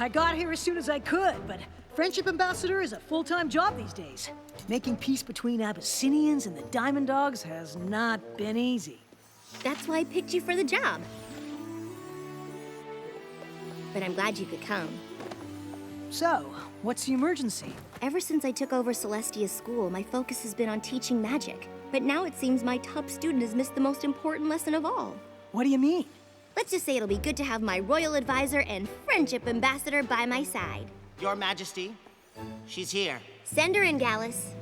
I got here as soon as I could, but Friendship Ambassador is a full-time job these days. Making peace between Abyssinians and the Diamond Dogs has not been easy. That's why I picked you for the job. But I'm glad you could come. So, what's the emergency? Ever since I took over Celestia's school, my focus has been on teaching magic. But now it seems my top student has missed the most important lesson of all. What do you mean? Let's just say it'll be good to have my royal advisor and friendship ambassador by my side. Your Majesty, she's here. Send her in, Gallus.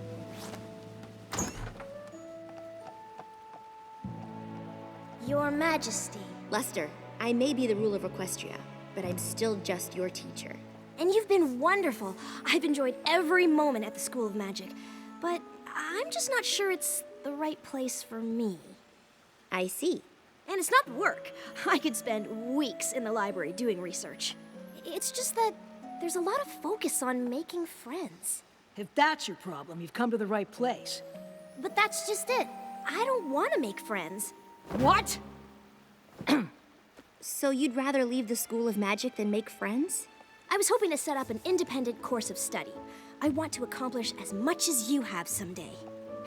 Your Majesty. Luster, I may be the ruler of Equestria, but I'm still just your teacher. And you've been wonderful. I've enjoyed every moment at the School of Magic. But I'm just not sure it's the right place for me. I see. And it's not work. I could spend weeks in the library doing research. It's just that there's a lot of focus on making friends. If that's your problem, you've come to the right place. But that's just it. I don't want to make friends. What? So you'd rather leave the School of Magic than make friends? I was hoping to set up an independent course of study. I want to accomplish as much as you have someday.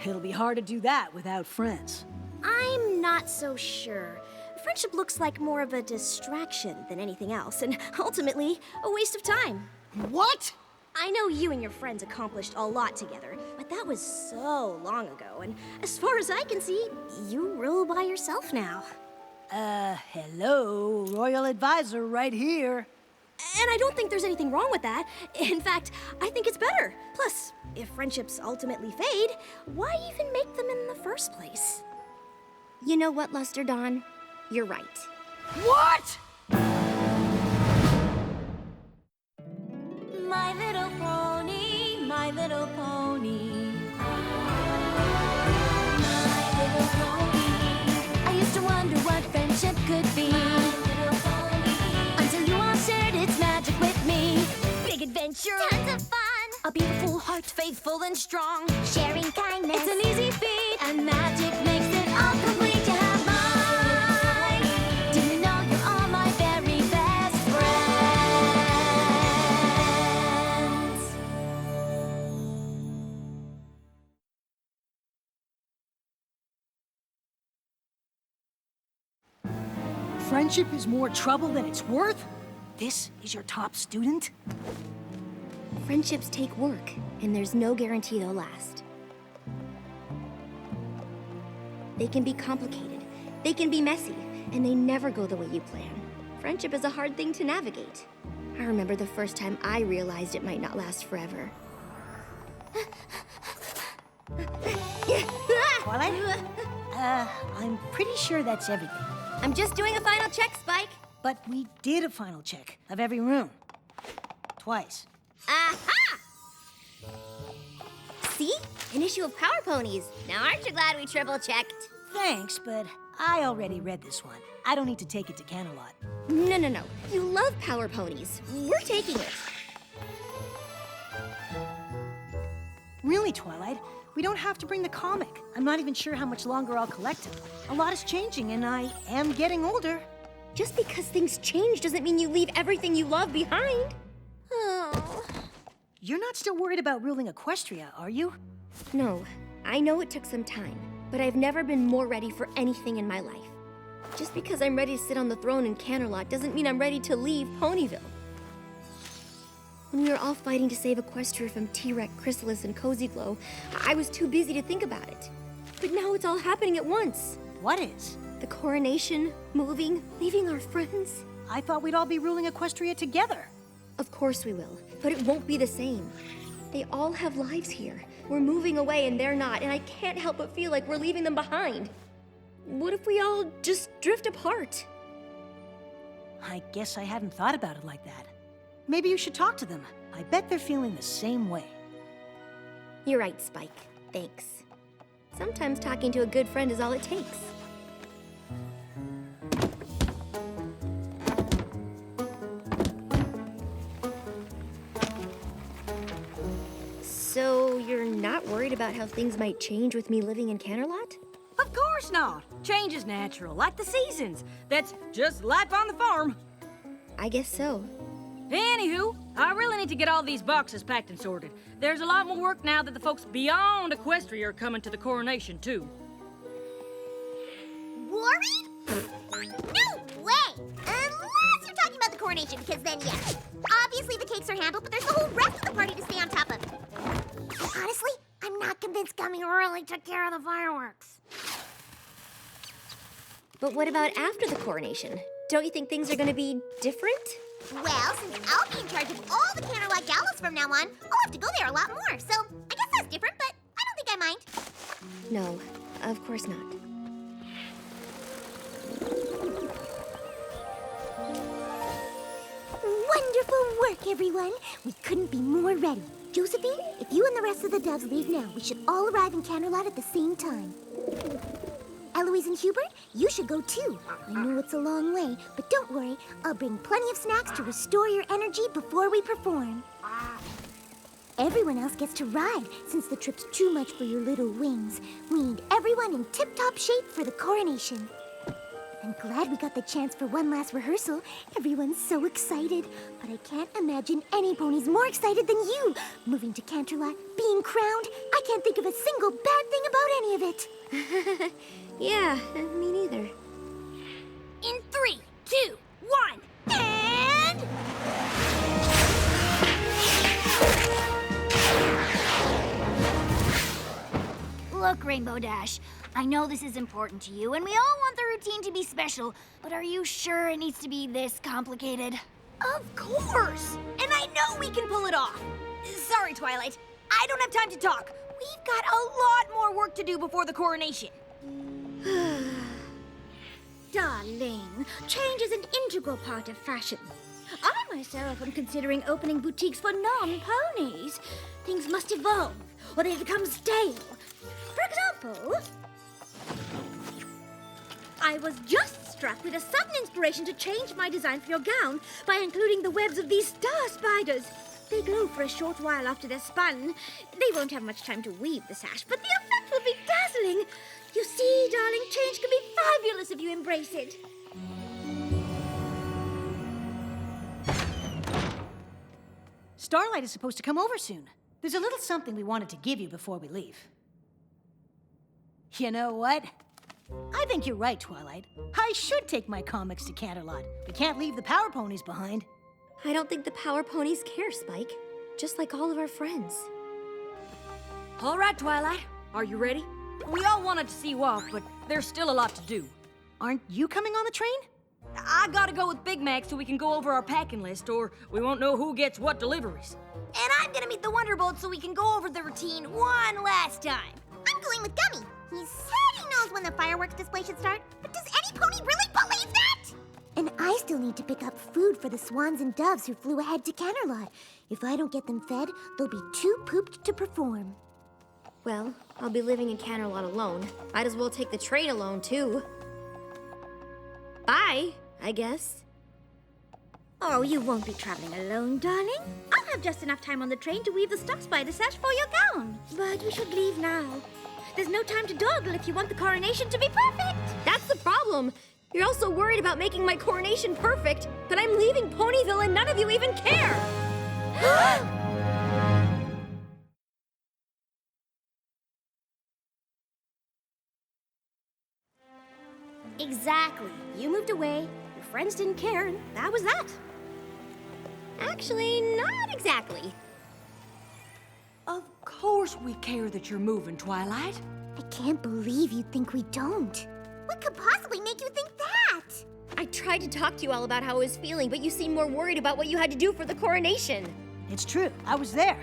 It'll be hard to do that without friends. I'm not so sure. Friendship looks like more of a distraction than anything else, and ultimately, a waste of time. What? I know you and your friends accomplished a lot together, but that was so long ago, and as far as I can see, you rule by yourself now. Hello, Royal Advisor right here. And I don't think there's anything wrong with that. In fact, I think it's better. Plus, if friendships ultimately fade, why even make them in the first place? You know what, Luster Dawn? You're right. What? My little pony, my little pony. My little pony. I used to wonder what friendship could be. My little pony. Until you all shared its magic with me. Big adventure, tons of fun. A beautiful heart, faithful and strong. Sharing kindness, it's an easy feat. And magic makes it all complete. You have mine. Do you know you're all my very best friends? Friendship is more trouble than it's worth? This is your top student? Friendships take work, and there's no guarantee they'll last. They can be complicated, they can be messy, and they never go the way you plan. Friendship is a hard thing to navigate. I remember the first time I realized it might not last forever. Twilight? I'm pretty sure that's everything. I'm just doing a final check, Spike. But we did a final check of every room. Twice. Aha! See? An issue of Power Ponies. Now aren't you glad we triple-checked? Thanks, but I already read this one. I don't need to take it to Camelot. No. You love Power Ponies. We're taking it. Really, Twilight? We don't have to bring the comic. I'm not even sure how much longer I'll collect it. A lot is changing, and I am getting older. Just because things change doesn't mean you leave everything you love behind. Oh. You're not still worried about ruling Equestria, are you? No, I know it took some time, but I've never been more ready for anything in my life. Just because I'm ready to sit on the throne in Canterlot doesn't mean I'm ready to leave Ponyville. When we were all fighting to save Equestria from T-Rex, Chrysalis, and Cozy Glow, I was too busy to think about it. But now it's all happening at once. What is? The coronation, moving, leaving our friends. I thought we'd all be ruling Equestria together. Of course we will, but it won't be the same. They all have lives here. We're moving away and they're not, and I can't help but feel like we're leaving them behind. What if we all just drift apart? I guess I hadn't thought about it like that. Maybe you should talk to them. I bet they're feeling the same way. You're right, Spike. Thanks. Sometimes talking to a good friend is all it takes. So, you're not worried about how things might change with me living in Canterlot? Of course not. Change is natural, like the seasons. That's just life on the farm. I guess so. Anywho, I really need to get all these boxes packed and sorted. There's a lot more work now that the folks beyond Equestria are coming to the coronation, too. Worried? No way! Unless you're talking about the coronation, because then, yes. Obviously the cakes are handled, but there's the whole rest of the party to stay on top of. Honestly, I'm not convinced Gummy really took care of the fireworks. But what about after the coronation? Don't you think things are gonna be different? Well, since I'll be in charge of all the Canterlot Gallows from now on, I'll have to go there a lot more. So, I guess that's different, but I don't think I mind. No, of course not. Wonderful work, everyone. We couldn't be more ready. Josephine, if you and the rest of the doves leave now, we should all arrive in Canterlot at the same time. Eloise and Hubert, you should go too. I know it's a long way, but don't worry. I'll bring plenty of snacks to restore your energy before we perform. Everyone else gets to ride, since the trip's too much for your little wings. We need everyone in tip-top shape for the coronation. I'm glad we got the chance for one last rehearsal. Everyone's so excited. But I can't imagine any ponies more excited than you. Moving to Canterlot, being crowned, I can't think of a single bad thing about any of it. Yeah, me neither. In 3, 2, 1, and... Look, Rainbow Dash, I know this is important to you, and we all want the routine to be special, but are you sure it needs to be this complicated? Of course! And I know we can pull it off. Sorry, Twilight. I don't have time to talk. We've got a lot more work to do before the coronation. Darling, change is an integral part of fashion. I myself am considering opening boutiques for non-ponies. Things must evolve, or they become stale. For example, I was just struck with a sudden inspiration to change my design for your gown by including the webs of these star spiders. They glow for a short while after they're spun. They won't have much time to weave the sash, but the effect will be dazzling. You see, darling, change can be fabulous if you embrace it. Starlight is supposed to come over soon. There's a little something we wanted to give you before we leave. You know what? I think you're right, Twilight. I should take my comics to Canterlot. We can't leave the Power Ponies behind. I don't think the Power Ponies care, Spike. Just like all of our friends. All right, Twilight. Are you ready? We all wanted to see you off, but there's still a lot to do. Aren't you coming on the train? I gotta go with Big Mac so we can go over our packing list, or we won't know who gets what deliveries. And I'm gonna meet the Wonderbolt so we can go over the routine one last time. I'm going with Gummy. He said he knows when the fireworks display should start, but does any pony really believe that? And I still need to pick up food for the swans and doves who flew ahead to Canterlot. If I don't get them fed, they'll be too pooped to perform. Well, I'll be living in Canterlot alone. Might as well take the train alone, too. Bye, I guess. Oh, you won't be traveling alone, darling. I'll have just enough time on the train to weave the star spider sash for your gown. But we should leave now. There's no time to dawdle if you want the coronation to be perfect. That's the problem. You're also worried about making my coronation perfect, but I'm leaving Ponyville and none of you even care. Exactly. You moved away, your friends didn't care, and that was that. Actually, not exactly. Of course we care that you're moving, Twilight. I can't believe you think we don't. What could possibly make you think that? I tried to talk to you all about how I was feeling, but you seemed more worried about what you had to do for the coronation. It's true. I was there.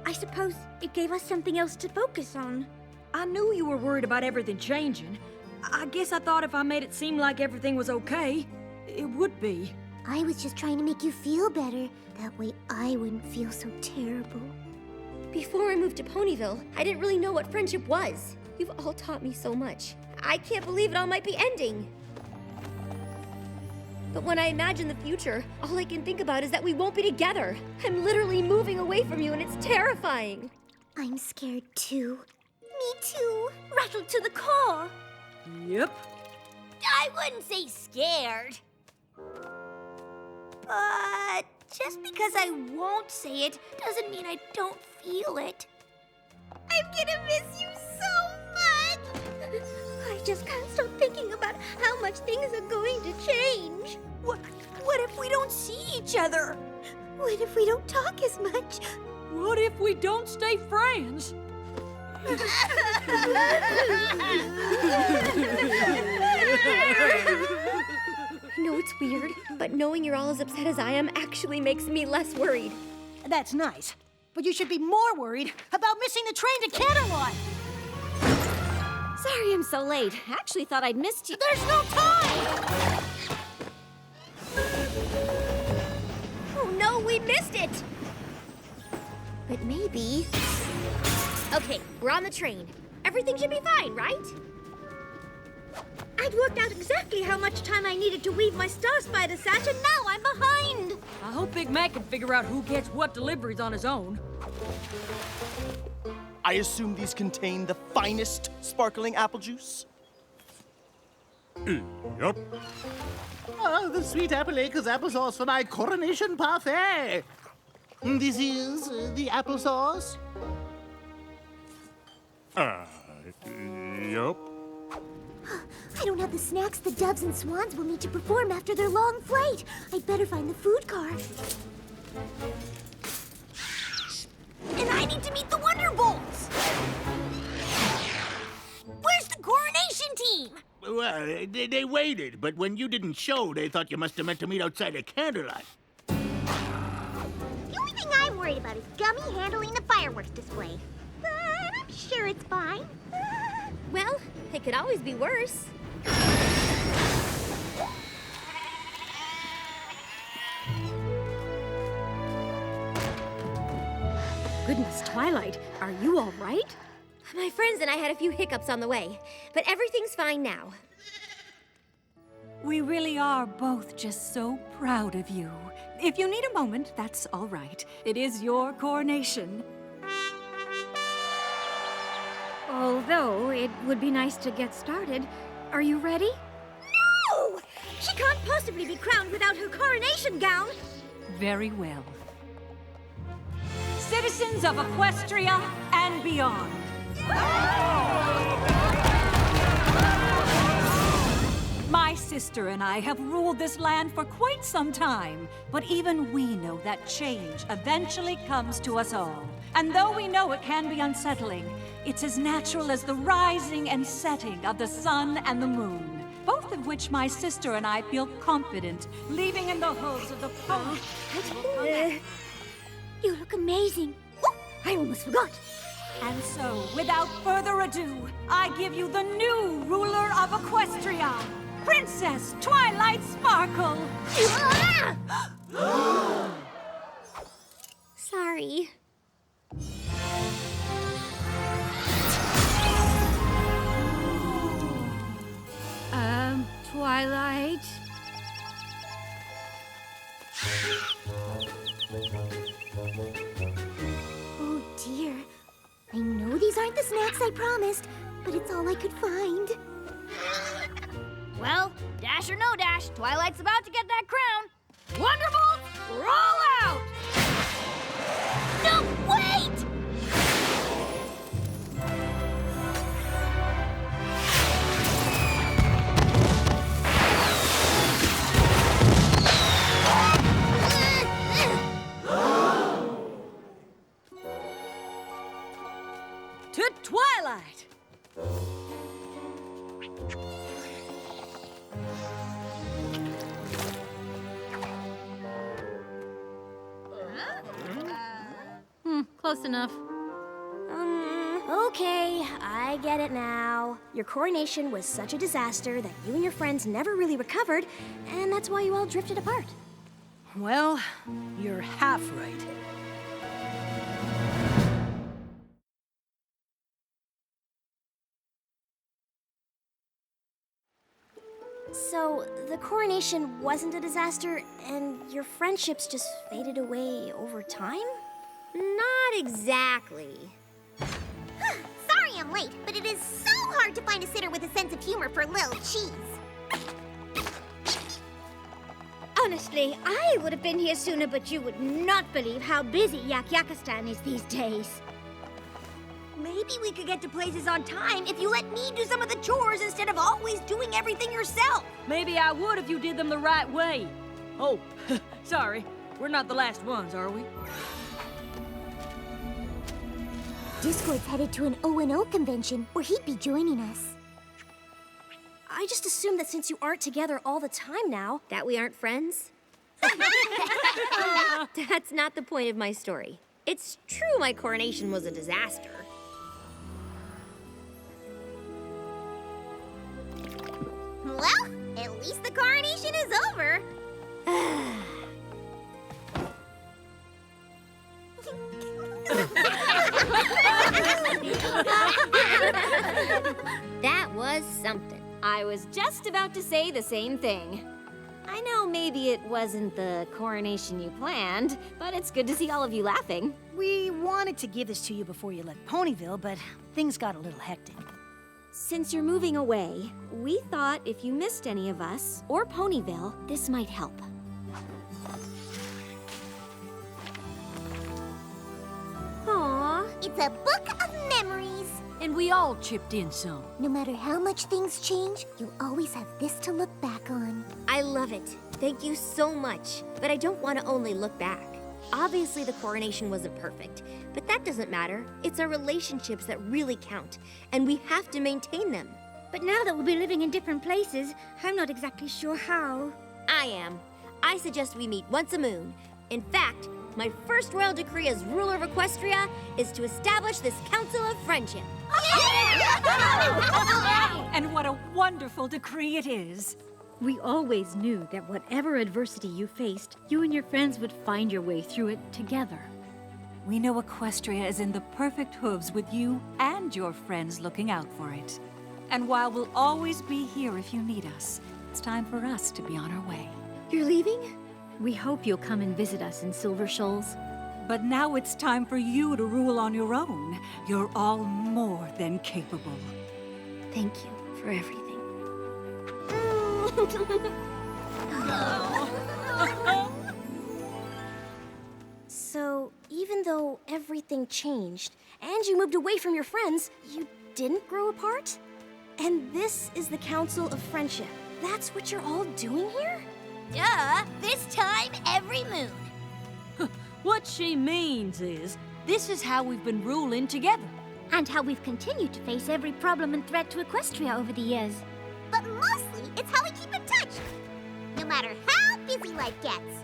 I suppose it gave us something else to focus on. I knew you were worried about everything changing. I guess I thought if I made it seem like everything was okay, it would be. I was just trying to make you feel better. That way I wouldn't feel so terrible. Before I moved to Ponyville, I didn't really know what friendship was. You've all taught me so much. I can't believe it all might be ending. But when I imagine the future, all I can think about is that we won't be together. I'm literally moving away from you and it's terrifying. I'm scared too. Me too. Rattled to the core. Yep. I wouldn't say scared. But Just because I won't say it doesn't mean I don't feel it. I'm gonna miss you so much. I just can't stop thinking about how much things are going to change. What if we don't see each other? What if we don't talk as much? What if we don't stay friends? I know it's weird, but knowing you're all as upset as I am actually makes me less worried. That's nice. But you should be more worried about missing the train to Canterlot. Sorry I'm so late. I actually thought I'd missed you. There's no time! Oh no, we missed it! But maybe... Okay, we're on the train. Everything should be fine, right? I'd worked out exactly how much time I needed to weave my Star Spider sash, and now I'm behind. I hope Big Mac can figure out who gets what deliveries on his own. I assume these contain the finest sparkling apple juice? Yup. Oh, the sweet apple acres applesauce for my coronation parfait. This is the applesauce. Yup. I don't have the snacks the doves and swans will need to perform after their long flight. I'd better find the food car. And I need to meet the Wonder Bolts! Where's the coronation team? Well, they waited, but when you didn't show, they thought you must have meant to meet outside of Candlelight. The only thing I'm worried about is Gummy handling the fireworks display. But I'm sure it's fine. Well, it could always be worse. Goodness, Twilight, are you all right? My friends and I had a few hiccups on the way, but everything's fine now. We really are both just so proud of you. If you need a moment, that's all right. It is your coronation. Although it would be nice to get started. Are you ready? No! She can't possibly be crowned without her coronation gown. Very well. Citizens of Equestria and beyond. My sister and I have ruled this land for quite some time, but even we know that change eventually comes to us all. And though we know it can be unsettling, it's as natural as the rising and setting of the sun and the moon, both of which my sister and I feel confident leaving in the hooves of the pony. You look amazing. Oh, I almost forgot. And so, without further ado, I give you the new ruler of Equestria, Princess Twilight Sparkle! Sorry. Twilight? Oh dear. I know these aren't the snacks I promised, but it's all I could find. Well, Dash or no Dash, Twilight's about to get that crown. Wonderbolts, roll out! No, wait! To Twilight! Close enough. Okay, I get it now. Your coronation was such a disaster that you and your friends never really recovered, and that's why you all drifted apart. Well, you're half right. So, the coronation wasn't a disaster, and your friendships just faded away over time? Not exactly. Sorry I'm late, but it is so hard to find a sitter with a sense of humor for little cheese. Honestly, I would have been here sooner, but you would not believe how busy Yak-Yakistan is these days. Maybe we could get to places on time if you let me do some of the chores instead of always doing everything yourself. Maybe I would if you did them the right way. Oh, sorry. We're not the last ones, are we? Discord's headed to an O&O convention where he'd be joining us. I just assumed that since you aren't together all the time now, that we aren't friends. That's not the point of my story. It's true my coronation was a disaster. Well, at least the coronation is over. That was something. I was just about to say the same thing. I know maybe it wasn't the coronation you planned, but it's good to see all of you laughing. We wanted to give this to you before you left Ponyville, but things got a little hectic. Since you're moving away, we thought if you missed any of us, or Ponyville, this might help. Aww, it's a book of memories. And we all chipped in some. No matter how much things change, you'll always have this to look back on. I love it. Thank you so much. But I don't want to only look back. Obviously, the coronation wasn't perfect, but that doesn't matter. It's our relationships that really count, and we have to maintain them. But now that we'll be living in different places, I'm not exactly sure how. I am. I suggest we meet once a moon. In fact, my first royal decree as ruler of Equestria is to establish this Council of Friendship. And what a wonderful decree it is. We always knew that whatever adversity you faced, you and your friends would find your way through it together. We know Equestria is in the perfect hooves with you and your friends looking out for it. And while we'll always be here if you need us, it's time for us to be on our way. You're leaving? We hope you'll come and visit us in Silver Shoals. But now it's time for you to rule on your own. You're all more than capable. Thank you for everything. So, even though everything changed, and you moved away from your friends, you didn't grow apart? And this is the Council of Friendship. That's what you're all doing here? Duh, this time every moon. What she means is, this is how we've been ruling together. And how we've continued to face every problem and threat to Equestria over the years. But mostly, it's how we keep in touch. No matter how busy life gets.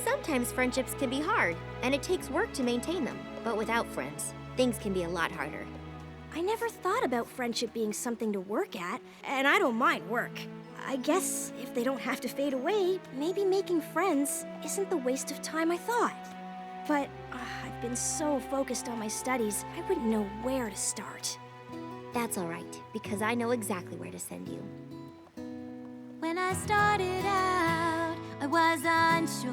Sometimes friendships can be hard, and it takes work to maintain them. But without friends, things can be a lot harder. I never thought about friendship being something to work at, and I don't mind work. I guess if they don't have to fade away, maybe making friends isn't the waste of time I thought. But I've been so focused on my studies, I wouldn't know where to start. That's all right, because I know exactly where to send you. When I started out, I was unsure.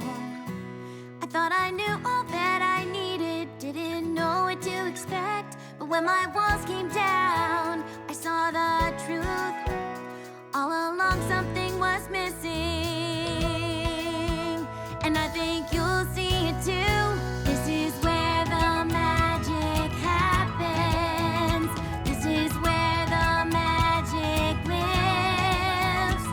I thought I knew all that I needed, didn't know what to expect. But when my walls came down, I saw the truth. All along something was missing, and I think you'll see it too. This is where the magic happens. This is where the magic lives.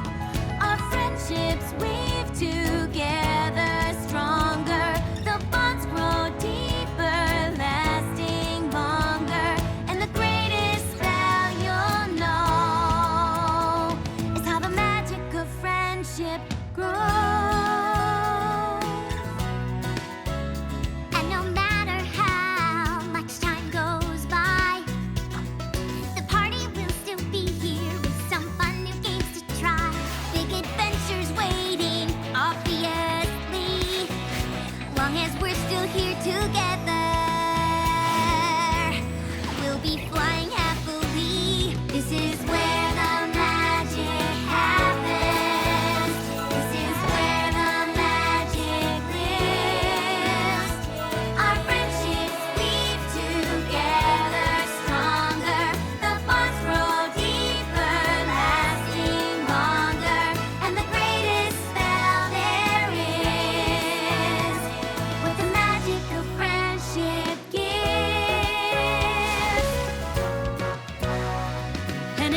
Our friendships weave together stronger. The bonds grow deeper, lasting longer. And the greatest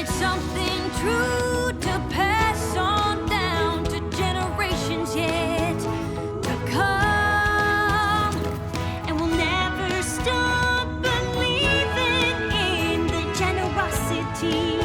It's something true to pass on down to generations yet to come. And we'll never stop believing in the generosity